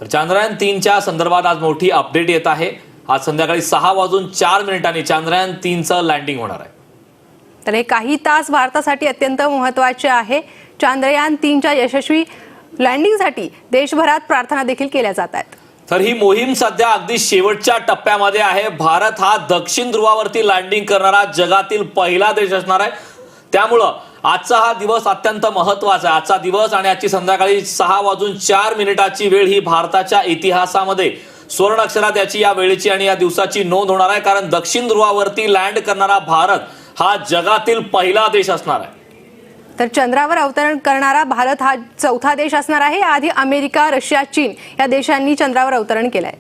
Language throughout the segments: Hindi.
तर चांद्रयान-3च्या संदर्भात आज मोठी अपडेट येत आहे। आज संध्याकाळी 6:04 चांद्रयान-3चं लँडिंग होणार आहे। तर हे काही तास भारतासाठी अत्यंत महत्त्वाचे आहे। चांद्रयान-3च्या यशस्वी लँडिंगसाठी देशभरात प्रार्थना देखील केल्या जात आहेत। तर ही मोहीम सध्या अगदी शेवटच्या टप्प्यामध्ये आहे। भारत हा दक्षिण ध्रुवावरती लँडिंग करणारा जगातील पहिला देश असणार आहे। त्यामुळे आजचा हा दिवस अत्यंत महत्त्वाचा आहे। आजचा दिवस आणि आजची संध्याकाळी 6:04 वेळ ही भारताच्या इतिहासामध्ये स्वर्ण अक्षरात याची या वेळेची आणि या दिवसाची नोंद होणार आहे, कारण दक्षिण ध्रुवावरती लँड करणारा भारत हा जगातील पहिला देश असणार आहे। तर चंद्रावर अवतरण करणारा भारत हा चौथा देश असणार आहे। आधी अमेरिका, रशिया, चीन या देशांनी चंद्रावर अवतरण केलंय।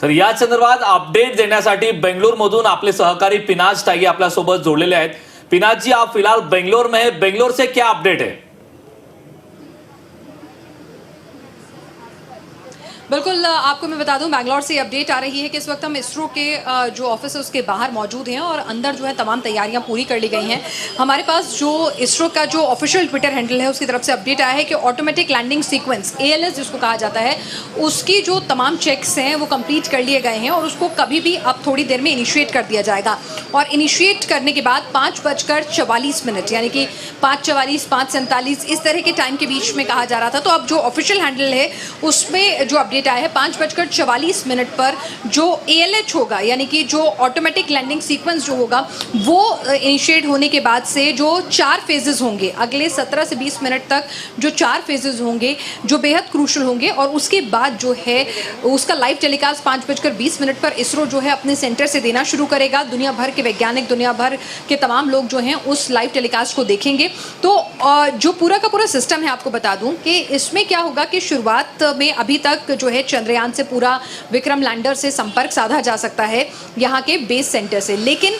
तर या संदर्भात अपडेट देण्यासाठी बेंगलुरुमधून आपले सहकारी पिनाज टागी आपल्या सोबत जोड़लेले आहेत। पिनाज जी, आप फिलहाल बेंगलोर में है, बेंगलोर से क्या अपडेट है? बिल्कुल, आपको मैं बता दूं, बैंगलोर से अपडेट आ रही है कि इस वक्त हम इसरो के जो ऑफिस है उसके बाहर मौजूद हैं और अंदर जो है तमाम तैयारियां पूरी कर ली गई हैं। हमारे पास जो इसरो का जो ऑफिशियल ट्विटर हैंडल है उसकी तरफ से अपडेट आया है कि ऑटोमेटिक लैंडिंग सीक्वेंस ALS जिसको कहा जाता है, उसकी जो तमाम चेक्स हैं वो कंप्लीट कर लिए गए हैं और उसको कभी भी अब थोड़ी देर में इनिशिएट कर दिया जाएगा। और इनिशिएट करने के बाद 5:44 यानी कि 5:44, 5:47 इस तरह के टाइम के बीच में कहा जा रहा था। तो अब जो ऑफिशियल हैंडल है उसमें जो अपडेट आया है 5:44 पर जो ALH होगा, यानी कि जो ऑटोमेटिक लैंडिंग सीक्वेंस जो होगा वो इनिशिएट होने के बाद से जो 4 फेजेस होंगे, अगले 17 से 20 मिनट तक जो 4 फेजेस होंगे जो बेहद क्रूशल होंगे, और उसके बाद जो है उसका लाइव टेलीकास्ट 5:20 पर इसरो जो है अपने सेंटर से देना शुरू करेगा। दुनिया भर के वैज्ञानिक, दुनिया भर के तमाम लोग जो हैं उस लाइव टेलीकास्ट को देखेंगे। तो जो पूरा का पूरा सिस्टम है, आपको बता दूं कि इसमें क्या होगा कि शुरुआत में अभी तक जो है चंद्रयान से पूरा विक्रम लैंडर से संपर्क साधा जा सकता है यहाँ के बेस सेंटर से, लेकिन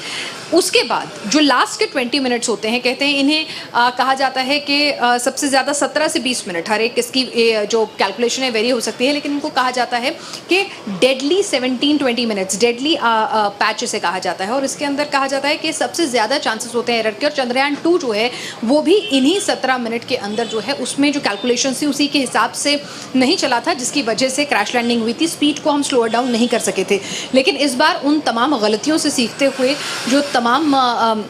उसके बाद जो लास्ट के 20 मिनट्स होते हैं, कहते हैं इन्हें कहा जाता है कि सबसे ज़्यादा 17 से 20 मिनट, हर एक इसकी जो कैलकुलेशन है वेरी हो सकती है, लेकिन इनको कहा जाता है कि डेडली 17-20 मिनट्स, डेडली पैच इसे कहा जाता है। और इसके अंदर कहा जाता है कि सबसे ज़्यादा चांसेस होते हैं एरर के, और चंद्रयान 2 जो है वो भी इन्हीं 17 मिनट के अंदर जो है उसमें जो कैलकुलेशन थी उसी के हिसाब से नहीं चला था, जिसकी वजह से क्रैश लैंडिंग हुई थी। स्पीड को हम स्लोअर डाउन नहीं कर सके थे, लेकिन इस बार उन तमाम गलतियों से सीखते हुए जो तमाम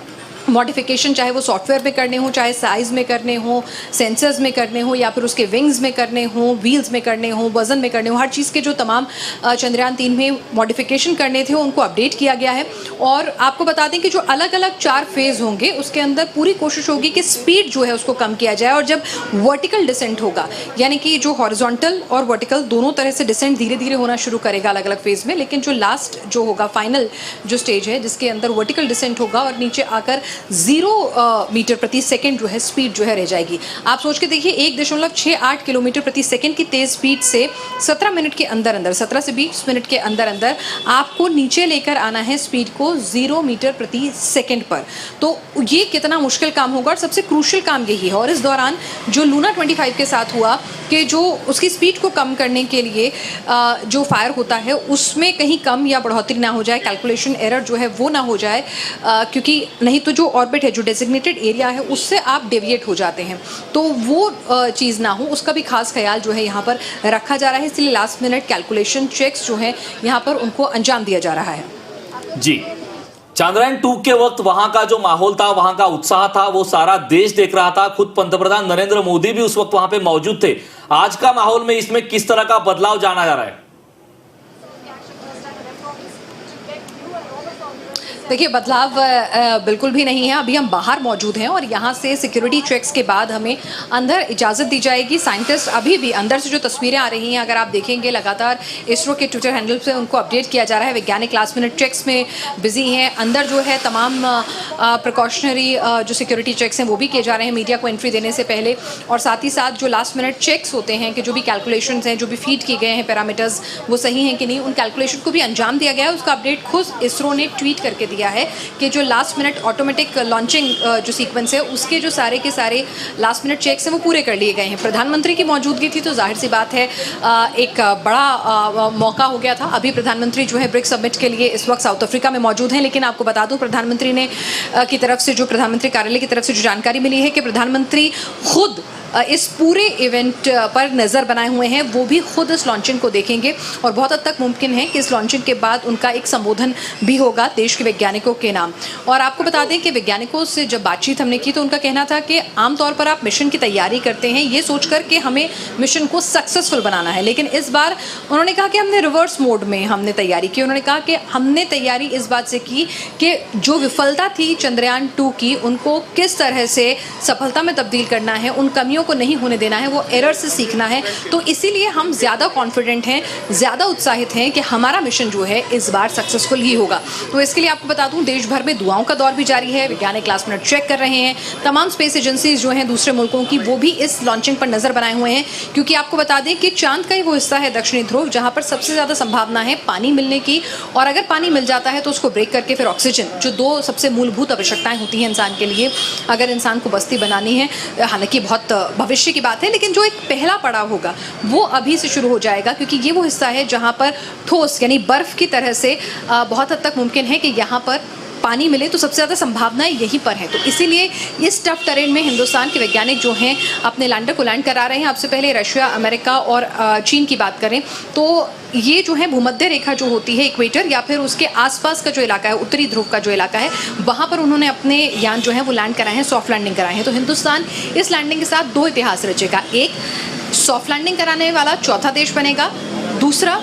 मॉडिफिकेशन, चाहे वो सॉफ्टवेयर में करने हो, चाहे साइज़ में करने हो, सेंसर्स में करने हो, या फिर उसके विंग्स में करने हो, व्हील्स में करने हो, वजन में करने हो, हर चीज़ के जो तमाम चंद्रयान-3 में मॉडिफिकेशन करने थे उनको अपडेट किया गया है। और आपको बता दें कि जो अलग अलग 4 फेज़ होंगे उसके अंदर पूरी कोशिश होगी कि स्पीड जो है उसको कम किया जाए। और जब वर्टिकल डिसेंट होगा, यानी कि जो हॉरिजॉन्टल और वर्टिकल दोनों तरह से डिसेंट धीरे धीरे होना शुरू करेगा अलग अलग फेज़ में, लेकिन जो लास्ट जो होगा, फाइनल जो स्टेज है जिसके अंदर वर्टिकल डिसेंट होगा और नीचे आकर 0 मीटर प्रति सेकंड जो है स्पीड जो है रह जाएगी। आप सोच के देखिए, 1.68 किलोमीटर प्रति सेकंड की तेज स्पीड से 17 मिनट के अंदर अंदर, 17 से 20 मिनट के अंदर अंदर आपको नीचे लेकर आना है स्पीड को 0 मीटर प्रति सेकंड पर। तो ये कितना मुश्किल काम होगा, और सबसे क्रूशियल काम यही है। और इस दौरान जो लूना 25 के साथ हुआ कि जो उसकी स्पीड को कम करने के लिए जो फायर होता है उसमें कहीं कम या बढ़ोतरी ना हो जाए, कैलकुलेशन एरर जो है वो ना हो जाए, क्योंकि नहीं तो जो ऑर्बिट है, जो डेजिग्नेटेड एरिया है, उससे आप डेविएट हो जाते हैं, तो वो चीज़ ना हो, उसका भी खास ख्याल जो है यहाँ पर रखा जा रहा है। इसलिए लास्ट मिनट कैलकुलेशन चेक्स जो है यहाँ पर उनको अंजाम दिया जा रहा है। जी, चांद्रयान-2 के वक्त वहां का जो माहौल था, वहां का उत्साह था, वो सारा देश देख रहा था। खुद पंतप्रधान नरेंद्र मोदी भी उस वक्त वहां पे मौजूद थे। आज का माहौल में इसमें किस तरह का बदलाव जाना जा रहा है? देखिए, बदलाव बिल्कुल भी नहीं है। अभी हम बाहर मौजूद हैं और यहाँ से सिक्योरिटी चेक्स के बाद हमें अंदर इजाज़त दी जाएगी। साइंटिस्ट अभी भी अंदर से जो तस्वीरें आ रही हैं, अगर आप देखेंगे लगातार इसरो के ट्विटर हैंडल से उनको अपडेट किया जा रहा है। वैज्ञानिक लास्ट मिनट चेक्स में बिजी हैं। अंदर जो है तमाम प्रिकॉशनरी जो सिक्योरिटी चेक्स हैं वो भी किए जा रहे हैं मीडिया को एंट्री देने से पहले। और साथ ही साथ जो लास्ट मिनट चेक्स होते हैं कि जो भी कैलकुलेशंस हैं, जो भी फीड किए गए हैं पैरामीटर्स, वो सही हैं कि नहीं, उन कैलकुलेशन को भी अंजाम दिया गया है। उसका अपडेट खुद इसरो ने ट्वीट करके दिया है कि जो लास्ट मिनट ऑटोमेटिक लॉन्चिंग जो सीक्वेंस है उसके जो सारे के सारे लास्ट मिनट चेक्स हैं वो पूरे कर लिए गए हैं। प्रधानमंत्री की मौजूदगी थी तो जाहिर सी बात है एक बड़ा मौका हो गया था। अभी प्रधानमंत्री जो है ब्रिक्स समिट के लिए इस वक्त साउथ अफ्रीका में मौजूद हैं, लेकिन आपको बता दूं प्रधानमंत्री ने की तरफ से जो प्रधानमंत्री कार्यालय की तरफ से जो जानकारी मिली है कि प्रधानमंत्री खुद इस पूरे इवेंट पर नज़र बनाए हुए हैं, वो भी खुद इस लॉन्चिंग को देखेंगे और बहुत हद तक मुमकिन है कि इस लॉन्चिंग के बाद उनका एक संबोधन भी होगा देश के वैज्ञानिकों के नाम। और आपको बता दें कि वैज्ञानिकों से जब बातचीत हमने की तो उनका कहना था कि आमतौर पर आप मिशन की तैयारी करते हैं ये सोचकर कि हमें मिशन को सक्सेसफुल बनाना है, लेकिन इस बार उन्होंने कहा कि हमने रिवर्स मोड में हमने तैयारी की। उन्होंने कहा कि हमने तैयारी इस बात से की कि जो विफलता थी चंद्रयान 2 की, उनको किस तरह से सफलता में तब्दील करना है, उन कमियों को नहीं होने देना है, वो एरर से सीखना है। तो इसीलिए हम ज़्यादा कॉन्फिडेंट हैं, ज़्यादा उत्साहित हैं कि हमारा मिशन जो है इस बार सक्सेसफुल ही होगा। तो इसके लिए आपको बता दूं देश भर में दुआओं का दौर भी जारी है। वैज्ञानिक लास्ट मिनट चेक कर रहे हैं। तमाम स्पेस एजेंसीज जो हैं दूसरे मुल्कों की वो भी इस लॉन्चिंग पर नज़र बनाए हुए हैं, क्योंकि आपको बता दें कि चांद का ही वो हिस्सा है दक्षिणी ध्रुव जहाँ पर सबसे ज़्यादा संभावना है पानी मिलने की। और अगर पानी मिल जाता है तो उसको ब्रेक करके फिर ऑक्सीजन, जो 2 सबसे मूलभूत आवश्यकताएं होती हैं इंसान के लिए अगर इंसान को बस्ती बनानी है, हालांकि बहुत भविष्य की बात है, लेकिन जो एक पहला पड़ाव होगा वो अभी से शुरू हो जाएगा, क्योंकि ये वो हिस्सा है जहां पर ठोस यानी बर्फ की तरह से बहुत हद तक मुमकिन है कि यहाँ पर पानी मिले। तो सबसे ज़्यादा संभावनाएं यहीं पर हैं। तो इसीलिए इस टफ टेरेन में हिंदुस्तान के वैज्ञानिक जो हैं अपने लैंडर को लैंड करा रहे हैं। आपसे पहले रशिया, अमेरिका और चीन की बात करें तो ये जो है भूमध्य रेखा जो होती है, इक्वेटर या फिर उसके आसपास का जो इलाका है, उत्तरी ध्रुव का जो इलाका है, वहाँ पर उन्होंने अपने यान जो है वो लैंड कराए हैं, सॉफ्ट लैंडिंग कराए हैं। तो हिंदुस्तान इस लैंडिंग के साथ 2 इतिहास रचेगा। एक, सॉफ्ट लैंडिंग कराने वाला चौथा देश बनेगा। दूसरा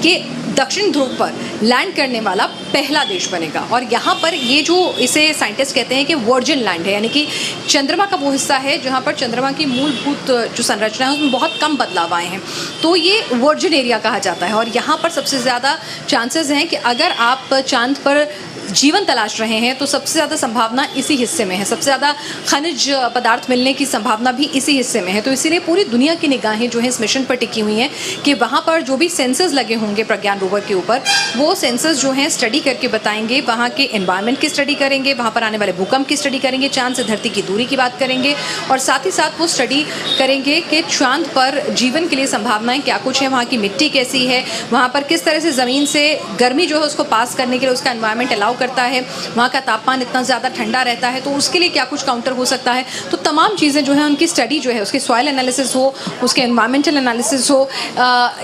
कि दक्षिण ध्रुव पर लैंड करने वाला पहला देश बनेगा। और यहाँ पर ये जो इसे साइंटिस्ट कहते हैं कि वर्जिन लैंड है, यानी कि चंद्रमा का वो हिस्सा है जहाँ पर चंद्रमा की मूलभूत जो संरचना है उसमें बहुत कम बदलाव आए हैं, तो ये वर्जिन एरिया कहा जाता है। और यहाँ पर सबसे ज़्यादा चांसेस हैं कि अगर आप चांद पर जीवन तलाश रहे हैं तो सबसे ज़्यादा संभावना इसी हिस्से में है, सबसे ज़्यादा खनिज पदार्थ मिलने की संभावना भी इसी हिस्से में है। तो इसीलिए पूरी दुनिया की निगाहें जो है इस मिशन पर टिकी हुई हैं कि वहाँ पर जो भी सेंसर्स लगे होंगे प्रज्ञान रोवर के ऊपर, वो सेंसर्स जो हैं स्टडी करके बताएंगे, वहाँ के एनवायरनमेंट की स्टडी करेंगे, वहाँ पर आने वाले भूकंप की स्टडी करेंगे, चांद से धरती की दूरी की बात करेंगे और साथ ही साथ वो स्टडी करेंगे कि चांद पर जीवन के लिए संभावनाएं क्या कुछ है, वहाँ की मिट्टी कैसी है, वहाँ पर किस तरह से ज़मीन से गर्मी जो है उसको पास करने के लिए उसका एनवायरनमेंट अलाउ करता है, वहाँ का तापमान इतना ज़्यादा ठंडा रहता है तो उसके लिए क्या कुछ काउंटर हो सकता है। तो तमाम चीज़ें जो है उनकी स्टडी जो है, उसके सॉइल एनालिसिस हो, उसके एनवायरमेंटल एनालिसिस हो,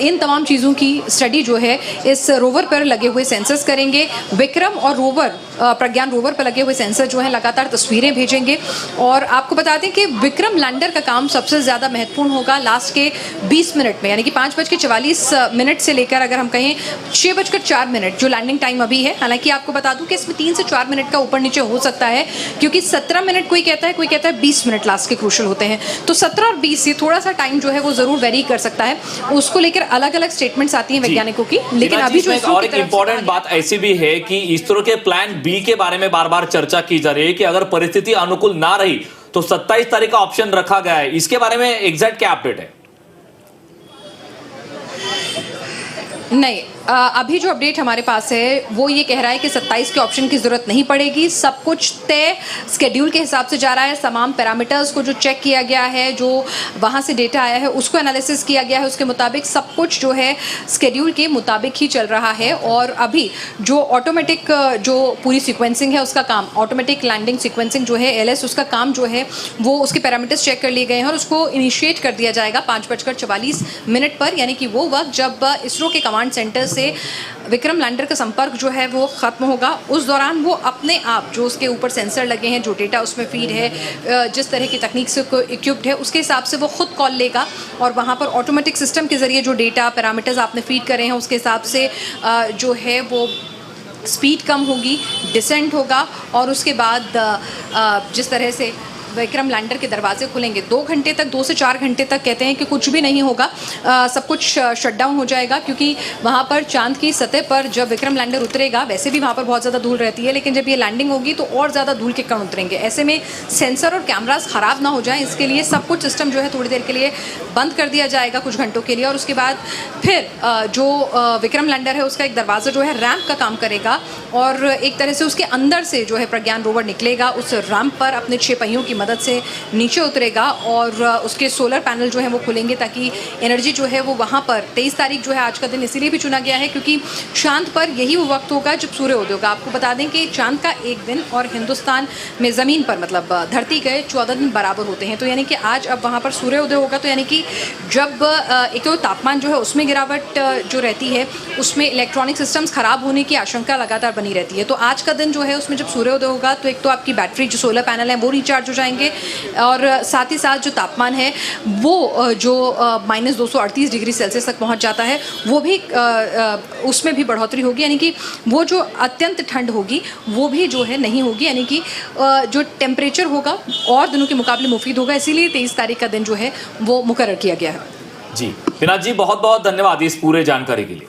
इन तमाम चीज़ों की स्टडी जो है इस रोवर पर लगे हुए सेंसर्स करेंगे। विक्रम और रोवर, प्रज्ञान रोवर पर लगे हुए सेंसर जो हैं लगातार तस्वीरें भेजेंगे। और आपको बता दें कि विक्रम लैंडर का काम सबसे ज़्यादा महत्वपूर्ण होगा लास्ट के 20 मिनट में, यानी कि 5:44 से लेकर अगर हम कहें 6:04 जो लैंडिंग टाइम अभी है। हालांकि आपको बता दूं कि इसमें 3 से 4 मिनट का ऊपर नीचे हो सकता है, क्योंकि 17 मिनट कोई कहता है 20 मिनट लास्ट के क्रूशल होते हैं। तो 17 और 20 से थोड़ा सा टाइम जो है वो ज़रूर वेरी कर सकता है। उसको लेकर अलग अलग स्टेटमेंट्स आती हैं वैज्ञानिकों की, लेकिन अभी जो और एक इम्पोर्टेंट बात ऐसी भी है कि इसरो के प्लान बी के बारे में बार बार चर्चा की जा रही है कि अगर परिस्थिति अनुकूल ना रही तो 27 तारीख का ऑप्शन रखा गया है। इसके बारे में एग्जैक्ट क्या अपडेट है? नहीं, अभी जो अपडेट हमारे पास है वो ये कह रहा है कि 27 के ऑप्शन की ज़रूरत नहीं पड़ेगी। सब कुछ तय स्केड्यूल के हिसाब से जा रहा है। तमाम पैरामीटर्स को जो चेक किया गया है, जो वहाँ से डेटा आया है उसको एनालिसिस किया गया है, उसके मुताबिक सब कुछ जो है स्केड्यूल के मुताबिक ही चल रहा है। और अभी जो ऑटोमेटिक जो पूरी सीक्वेंसिंग है उसका काम, ऑटोमेटिक लैंडिंग सीक्वेंसिंग जो है LS, उसका काम जो है वो उसके पैरामीटर्स चेक कर लिए गए हैं और उसको इनिशिएट कर दिया जाएगा 5:44 पर, यानी कि वो वक्त जब इसरो के कमांड सेंटर से विक्रम लैंडर का संपर्क जो है वो ख़त्म होगा। उस दौरान वो अपने आप जो उसके ऊपर सेंसर लगे हैं, जो डेटा उसमें फीड है, जिस तरह की तकनीक से इक्विप्ड है, उसके हिसाब से वो खुद कॉल लेगा और वहाँ पर ऑटोमेटिक सिस्टम के ज़रिए जो डेटा पैरामीटर्स आपने फीड करे हैं उसके हिसाब से जो है वो स्पीड कम होगी, डिसेंट होगा और उसके बाद जिस तरह से विक्रम लैंडर के दरवाजे खुलेंगे 2 घंटे तक, 2 से 4 घंटे तक कहते हैं कि कुछ भी नहीं होगा, सब कुछ शटडाउन हो जाएगा, क्योंकि वहाँ पर चांद की सतह पर जब विक्रम लैंडर उतरेगा, वैसे भी वहाँ पर बहुत ज़्यादा धूल रहती है, लेकिन जब ये लैंडिंग होगी तो और ज़्यादा धूल के कण उतरेंगे। ऐसे में सेंसर और कैमरास ख़राब ना हो जाएं, इसके लिए सब कुछ सिस्टम जो है थोड़ी देर के लिए बंद कर दिया जाएगा कुछ घंटों के लिए, और उसके बाद फिर जो विक्रम लैंडर है उसका एक दरवाज़ा जो है रैंप का काम करेगा और एक तरह से उसके अंदर से जो है प्रज्ञान रोवर निकलेगा, उस रैंप पर अपने 6 पहियों की मदद से नीचे उतरेगा और उसके सोलर पैनल जो है वो खुलेंगे ताकि एनर्जी जो है वो वहाँ पर 23 तारीख जो है आज का दिन इसीलिए भी चुना गया है क्योंकि चांद पर यही वो वक्त होगा जब सूर्योदय होगा। आपको बता दें कि चांद का एक दिन और हिंदुस्तान में ज़मीन पर मतलब धरती के 14 दिन बराबर होते हैं, तो यानी कि आज अब वहाँ पर सूर्योदय होगा, तो यानी कि जब एक तो तापमान जो है उसमें गिरावट जो रहती है, उसमें इलेक्ट्रॉनिक सिस्टम्स ख़राब होने की आशंका लगातार बनी रहती है। तो आज का दिन जो है उसमें जब सूर्योदय होगा तो एक तो आपकी बैटरी जो सोलर पैनल है वो रिचार्ज हो जाएंगे और साथ ही साथ जो तापमान है वो जो -238 डिग्री सेल्सियस तक पहुंच जाता है वो भी उसमें भी बढ़ोतरी होगी, यानी कि वो जो अत्यंत ठंड होगी वो भी जो है नहीं होगी, यानी कि जो टेम्परेचर होगा और दिनों के मुकाबले मुफीद होगा। इसीलिए 23 तारीख का दिन जो है वो मुकर्रर किया गया है। जी पिनाक जी, बहुत बहुत धन्यवाद इस पूरे जानकारी के लिए।